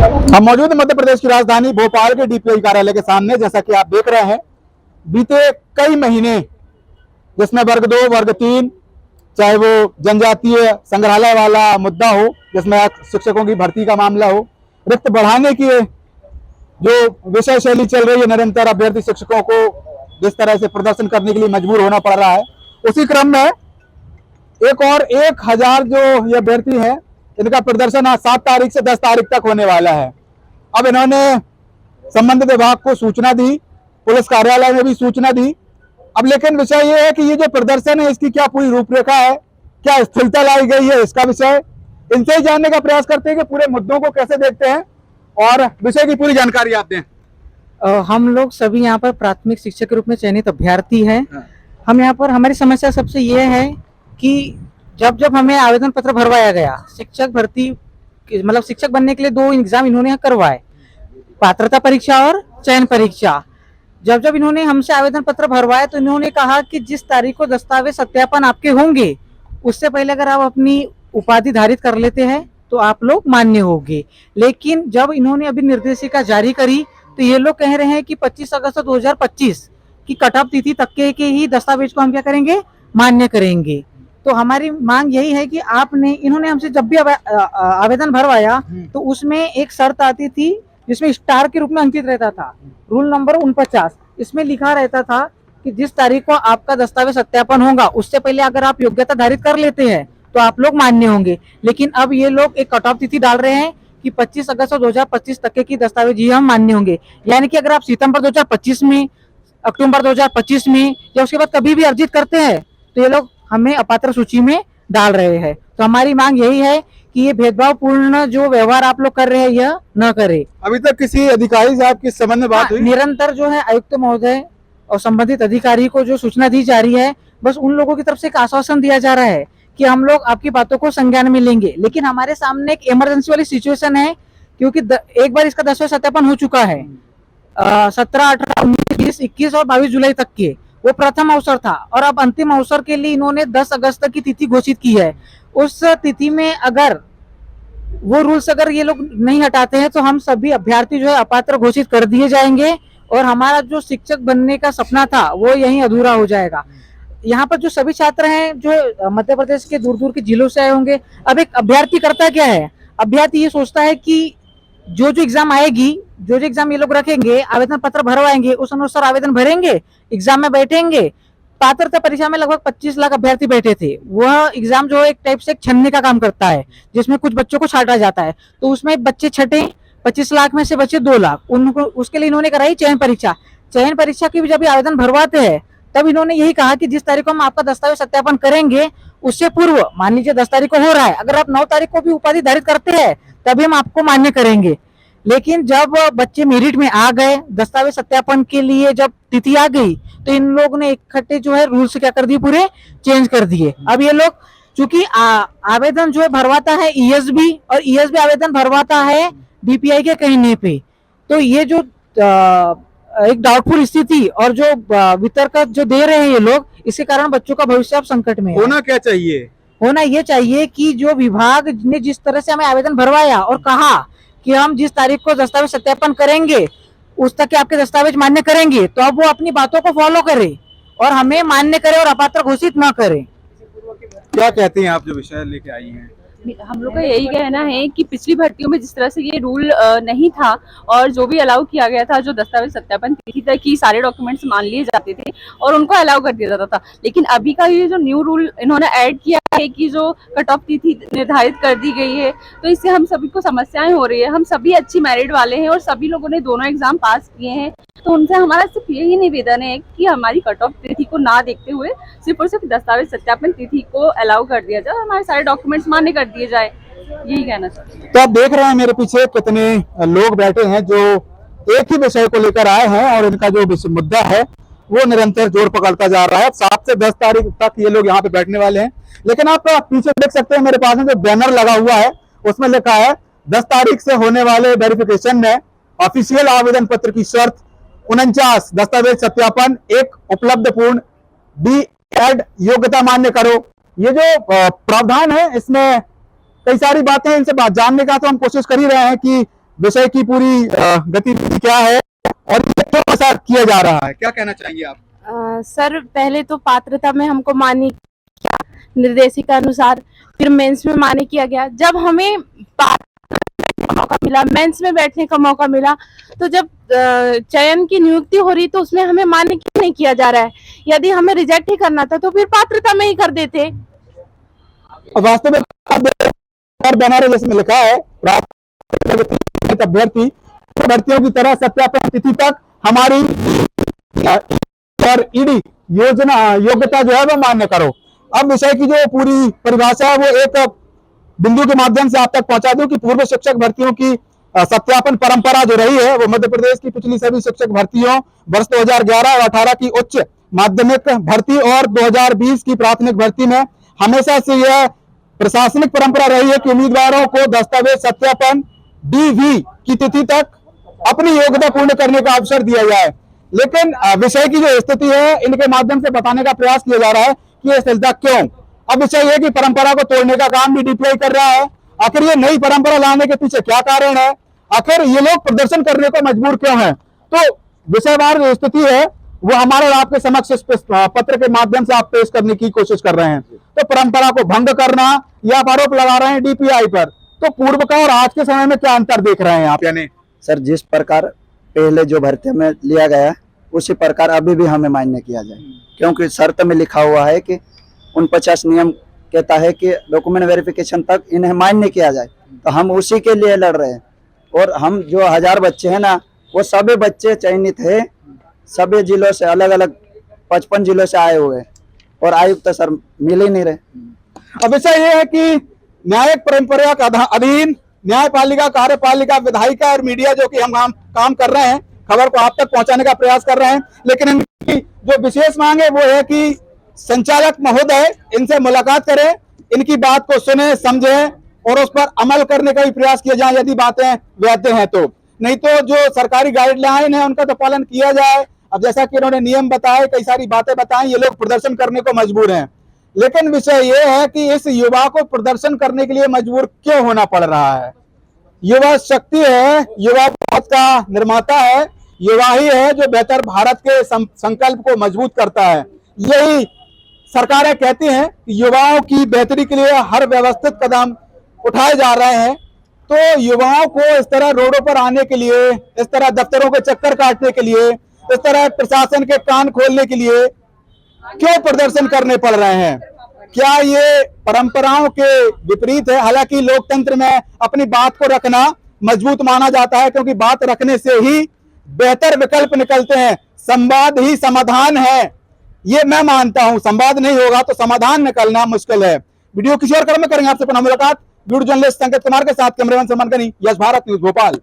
हम मौजूद मध्य प्रदेश की राजधानी भोपाल के डीपीआई कार्यालय के सामने। जैसा कि आप देख रहे हैं, बीते कई महीने जिसमें वर्ग 2, वर्ग 3, चाहे वो जनजातीय संग्रहालय वाला मुद्दा हो, जिसमें शिक्षकों की भर्ती का मामला हो, रिक्त बढ़ाने की जो विषय शैली चल रही है, निरंतर अभ्यर्थी शिक्षकों को जिस तरह से प्रदर्शन करने के लिए मजबूर होना पड़ रहा है, उसी क्रम में एक और 1000 जो ये अभ्यर्थी हैं, इनका प्रदर्शन आज 7 तारीख से 10 तारीख तक होने वाला है। अब इन्होंने संबंधित विभाग को सूचना दी, पुलिस कार्यालय में भी सूचना दी। अब लेकिन विषय ये है कि ये जो प्रदर्शन है, इसकी क्या पूरी रूपरेखा है, क्या स्थिरता लाई गई है, इसका विषय इनसे ही जानने का प्रयास करते हैं कि पूरे मुद्दों को कैसे देखते हैं और विषय की पूरी जानकारी आप दें। हम लोग सभी यहाँ पर प्राथमिक शिक्षक के रूप में चयनित अभ्यर्थी हैं। हम यहाँ पर हमारी समस्या सबसे ये है कि जब हमें आवेदन पत्र भरवाया गया, शिक्षक भर्ती मतलब शिक्षक बनने के लिए 2 एग्जाम इन्होंने करवाए, पात्रता परीक्षा और चयन परीक्षा। जब इन्होंने हमसे आवेदन पत्र भरवाया तो इन्होंने कहा कि जिस तारीख को दस्तावेज सत्यापन आपके होंगे, उससे पहले अगर आप अपनी उपाधि धारित कर लेते हैं तो आप लोग मान्य होंगे। लेकिन जब इन्होंने अभी निर्देशिका जारी करी तो ये लोग कह रहे हैं कि 25 अगस्त 2025 की कट ऑफ तिथि तक के ही दस्तावेज को हम क्या करेंगे, मान्य करेंगे। तो हमारी मांग यही है कि आपने इन्होंने हमसे जब भी आवेदन भरवाया तो उसमें एक शर्त आती थी जिसमें स्टार के रूप में अंकित रहता था, रूल नंबर 49। इसमें लिखा रहता था कि जिस तारीख को आपका दस्तावेज सत्यापन होगा, उससे पहले अगर आप योग्यता धारित कर लेते हैं तो आप लोग मान्य होंगे। लेकिन अब ये लोग एक कट ऑफ तिथि डाल रहे हैं कि 25 अगस्त 2025 तक की दस्तावेज ही हम मान्य होंगे। यानी कि अगर आप सितंबर 2025 में, अक्टूबर 2025 में या उसके बाद कभी भी अर्जित करते हैं तो ये लोग हमें अपात्र सूची में डाल रहे हैं। तो हमारी मांग यही है कि ये भेदभावपूर्ण जो व्यवहार आप लोग कर रहे हैं यह न करे। अभी तक किसी अधिकारी साहब के संबंध में बात हुई? निरंतर जो है आयुक्त महोदय और संबंधित अधिकारी को जो सूचना दी जा रही है, बस उन लोगों की तरफ से एक आश्वासन दिया जा रहा है कि हम लोग आपकी बातों को संज्ञान में लेंगे। लेकिन हमारे सामने एक इमरजेंसी वाली सिचुएशन है, क्योंकि एक बार इसका दस्तावेज सत्यापन हो चुका है 17, 18, 19, 20, 21 और 22 जुलाई तक के, वो प्रथम अवसर था। और अब अंतिम अवसर के लिए इन्होंने 10 अगस्त तक की तिथि घोषित की है। उस तिथि में अगर वो रूल्स अगर ये लोग नहीं हटाते हैं तो हम सभी अभ्यर्थी जो है अपात्र घोषित कर दिए जाएंगे और हमारा जो शिक्षक बनने का सपना था वो यहीं अधूरा हो जाएगा। यहाँ पर जो सभी छात्र हैं जो मध्य प्रदेश के दूर दूर के जिलों से आए होंगे, अब एक अभ्यर्थी करता क्या है, अभ्यर्थी ये सोचता है कि जो एग्जाम आएगी, जो एग्जाम ये लोग रखेंगे, आवेदन पत्र भरवाएंगे, उस अनुसार आवेदन भरेंगे, एग्जाम में बैठेंगे। पात्रता परीक्षा में लगभग 25 लाख अभ्यर्थी बैठे थे। वह एग्जाम जो एक टाइप से छनने का काम करता है, जिसमें कुछ बच्चों को छांटा जाता है। तो उसमें बच्चे छठे, 25 लाख में से बचे 2 लाख, उनको उसके लिए इन्होंने कराई चयन परीक्षा। चयन परीक्षा की भी जब आवेदन भरवाते हैं तब इन्होंने यही कहा कि जिस तारीख को हम आपका दस्तावेज सत्यापन करेंगे उससे पूर्व, मान लीजिए 10 तारीख को हो रहा है, अगर आप 9 तारीख को भी उपाधि धारित करते हैं तभी हम आपको मान्य करेंगे। लेकिन जब बच्चे मेरिट में आ गए, दस्तावेज सत्यापन के लिए जब तिथि आ गई तो इन लोगों ने इकट्ठे जो है रूल्स क्या कर दिए, पूरे चेंज कर दिए। अब ये लोग चूंकि आवेदन जो है भरवाता है ईएसबी और ईएसबी आवेदन भरवाता है डीपीआई के कहने पे, तो ये जो एक डाउटफुल स्थिति और जो वितर्क जो दे रहे हैं ये लोग, इसके कारण बच्चों का भविष्य अब संकट में है। होना क्या चाहिए? होना ये चाहिए कि जो विभाग ने जिस तरह से हमें आवेदन भरवाया और कहा कि हम जिस तारीख को दस्तावेज सत्यापन करेंगे उस तक के आपके दस्तावेज मान्य करेंगे, तो अब वो अपनी बातों को फॉलो करे और हमें मान्य करे और अपात्र घोषित न करे। क्या कहती हैं आप जो विषय लेके आई हैं? हम लोग का यही कहना है कि पिछली भर्तियों में जिस तरह से ये रूल नहीं था और जो भी अलाउ किया गया था, जो दस्तावेज सत्यापन तिथि तक की सारे डॉक्यूमेंट्स मान लिए जाते थे और उनको अलाउ कर दिया जाता था। लेकिन अभी का ये जो न्यू रूल इन्होंने ऐड किया है कि जो कट ऑफ तिथि निर्धारित कर दी गई है, तो इससे हम सभी को समस्याएं हो रही है। हम सभी अच्छी मेरिट वाले हैं और सभी लोगों ने दोनों एग्जाम पास किए हैं, तो उनसे हमारा सिर्फ यही निवेदन है कि हमारी कट ऑफ तिथि को ना देखते हुए सिर्फ और सिर्फ दस्तावेज सत्यापन तिथि को अलाउ कर दिया जाए, हमारे सारे डॉक्यूमेंट्स मान्य कर दिए जाए, यही कहना चाहते हैं। तो आप देख रहे हैं मेरे पीछे कितने लोग बैठे हैं जो एक ही विषय को लेकर आए हैं और इनका जो मुद्दा है वो निरंतर जोर पकड़ता जा रहा है। 7 से 10 तारीख तक ये लोग यहाँ पे बैठने वाले हैं। लेकिन आप पीछे देख सकते हैं, मेरे पास में जो बैनर लगा हुआ है उसमें लिखा है 10 तारीख से होने वाले वेरिफिकेशन में ऑफिशियल आवेदन पत्र की शर्त 49 दस्तावेज सत्यापन, एक उपलब्ध पूर्ण B.Ed योग्यता मान्य करो। ये जो प्रावधान है इसमें कई सारी बातें, इनसे बात जानने का तो हम कोशिश कर ही रहे हैं कि विषय की पूरी गतिविधि क्या है और ये क्यों ऐसा किया जा रहा है, क्या कहना चाहेंगे आप? सर पहले तो पात्रता में हमको मान्य किया निर्देशिका अनुसार, फिर मेंस में मान्य किया गया। जब हमें मौका मिला, मेंस में बैठने का मौका मिला, तो जब चयन की नियुक्ति हो रही तो उसमें हमें मान्य क्यों नहीं किया जा रहा है? यदि हमें रिजेक्ट ही करना था तो फिर पात्रता में ही कर देते। वास्तव में बनारस जिसमें लिखा है अभ्यर्थी भर्तियों की तरह सत्यापन तिथि तक हमारी और ईडी योग्यता जो है वो मान्य करो। अब विषय की जो पूरी परिभाषा है वो एक बिंदु के माध्यम से आप तक पहुंचा दूं कि पूर्व शिक्षक भर्तियों की सत्यापन परंपरा जो रही है वो मध्य प्रदेश की पिछली सभी शिक्षक भर्तियों वर्ष 2011 और 18 की उच्च माध्यमिक भर्ती और 2020 की प्राथमिक भर्ती में हमेशा से यह प्रशासनिक परंपरा रही है कि उम्मीदवारों को दस्तावेज सत्यापन DV की तिथि तक अपनी योग्यता पूर्ण करने का अवसर दिया जाए। लेकिन विषय की जो स्थिति है इनके माध्यम से बताने का प्रयास किया जा रहा है कि यह सिलसिला क्यों। अब विषय है कि परंपरा को तोड़ने का काम भी DPI कर रहा है। आखिर ये नई परंपरा लाने के पीछे क्या कारण है, आखिर ये लोग प्रदर्शन करने को मजबूर क्यों हैं? तो विषयवार जो स्थिति है वो हमारे और आपके समक्ष इस पत्र के माध्यम से आप पेश करने की कोशिश कर रहे हैं। तो परंपरा को भंग करना या आरोप लगा रहे हैं DPI पर, तो पूर्व का और आज के समय में क्या अंतर देख रहे हैं आप? यानी सर जिस प्रकार पहले जो भर्ती में लिया गया उसी प्रकार अभी भी हमें मान्य किया जाए, क्योंकि शर्त में लिखा हुआ है कि 49 नियम कहता है कि डॉक्यूमेंट वेरिफिकेशन तक इन्हें मान्य किया जाए, तो हम उसी के लिए लड़ रहे हैं। और हम जो 1000 बच्चे हैं ना, वो सभी बच्चे चयनित है, सभी जिलों से, अलग अलग 55 जिलों से आए हुए, और आयुक्त तो सर मिल ही नहीं रहे। अब विषय ये है कि न्यायिक परंपरा का अधीन न्यायपालिका, कार्यपालिका, विधायिका और मीडिया जो कि हम काम कर रहे हैं, खबर को आप तक पहुंचाने का प्रयास कर रहे हैं, लेकिन इनकी जो विशेष मांग है वो है कि संचालक महोदय इनसे मुलाकात करें, इनकी बात को सुने, समझे और उस पर अमल करने का भी प्रयास किया जाए यदि बातें वैध हैं तो। नहीं तो जो सरकारी गाइडलाइन है उनका तो पालन किया जाए। अब जैसा कि इन्होंने नियम बताए, कई सारी बातें बताएं, ये लोग प्रदर्शन करने को मजबूर हैं। लेकिन विषय ये है कि इस युवा को प्रदर्शन करने के लिए मजबूर क्यों होना पड़ रहा है? युवा शक्ति है, युवा भारत का निर्माता है, युवा ही है जो बेहतर भारत के संकल्प को मजबूत करता है। यही सरकारें कहती हैं कि युवाओं की बेहतरी के लिए हर व्यवस्थित कदम उठाए जा रहे हैं। तो युवाओं को इस तरह रोडों पर आने के लिए, इस तरह दफ्तरों के चक्कर काटने के लिए, इस तरह प्रशासन के कान खोलने के लिए क्यों प्रदर्शन करने पड़ रहे हैं? क्या ये परंपराओं के विपरीत है? हालांकि लोकतंत्र में अपनी बात को रखना मजबूत माना जाता है, क्योंकि बात रखने से ही बेहतर विकल्प निकलते हैं। संवाद ही समाधान है, ये मैं मानता हूं। संवाद नहीं होगा तो समाधान निकलना मुश्किल है। वीडियो किसी और क्रम में करेंगे आपसे पुनः मुलाकात। वीडियो जर्नलिस्ट संकेत कुमार के साथ, कैमरामैन सलमान गनी, यश भारत न्यूज भोपाल।